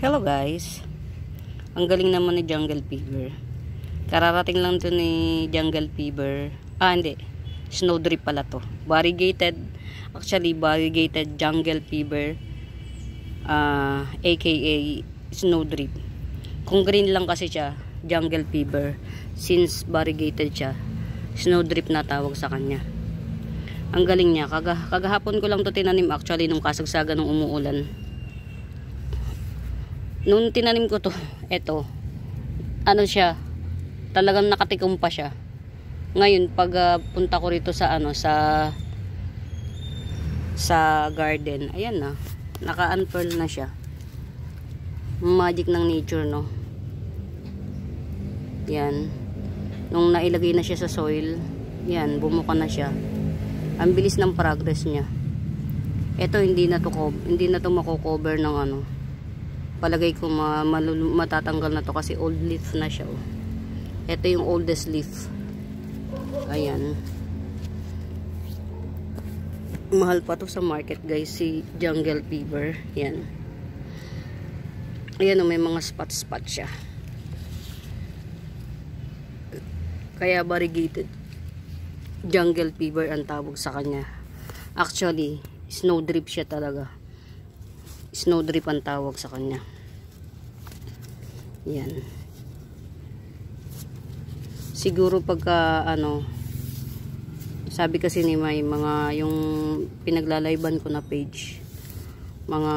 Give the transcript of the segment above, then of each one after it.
Hello guys, ang galing naman ni Jungle Fever. Kararating lang to ni Jungle Fever. Hindi, Snowdrip pala to. Variegated Jungle Fever, aka Snowdrip. Kung green lang kasi siya, Jungle Fever. Since variegated siya, Snowdrip na tawag sa kanya. Ang galing niya. Kagahapon ko lang to tinanim actually nung kasagsagan ng umuulan. Nung tinanim ko to, eto, siya, talagang nakatikom pa siya. Ngayon, pag punta ko rito sa sa garden, ayan na, naka-unfurl na siya. Magic ng nature, no? Yan. Nung nailagay na siya sa soil, yan, bumuka na siya. Ang bilis ng progress niya. Eto, hindi na to mako-cover ng palagay ko matatanggal na to kasi old leaf na siya. Ito yung oldest leaf. Ayan. Mahal pa to sa market guys, si Jungle Fever. Yan. Ayan, may mga spot siya. Kaya variegated Jungle Fever ang tawag sa kanya. Actually, Snowdrip siya talaga. Snowdrip ang tawag sa kanya. Yan. Siguro pagka sabi kasi ni May, mga yung pinaglalayban ko na page, mga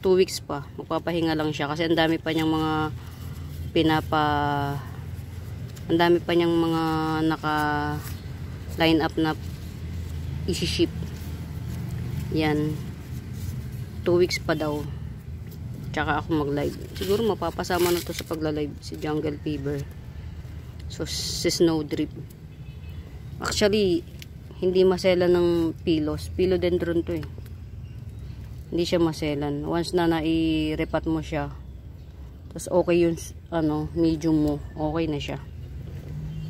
2 weeks pa magpapahinga lang siya kasi ang dami pa niyang mga naka line up na isi-ship. Yan, 2 weeks pa daw tsaka ako mag-live. Siguro mapapasama na to sa pagla-live si Jungle Fever. So si Snowdrip actually hindi maselan ng philodendron to hindi siya maselan once na nai-repat mo siya, tapos okay yung medium mo, okay na siya.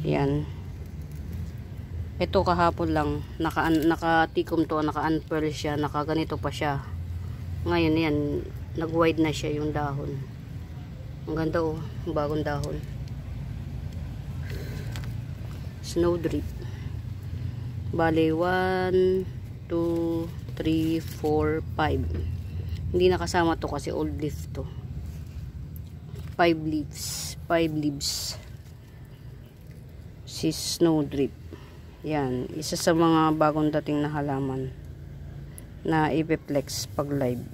Yan. Ito kahapon lang nakatikom to, naka-unfurl siya, nakaganito pa siya. Ngayon yan, nag-wide na siya yung dahon. Ang ganda bagong dahon. Snowdrip. Bale, 1, 2, 3, 4, 5. Hindi nakasama to kasi old leaf to. 5 leaves. Si Snowdrip. Yan, isa sa mga bagong dating na halaman na ipiplex pag live.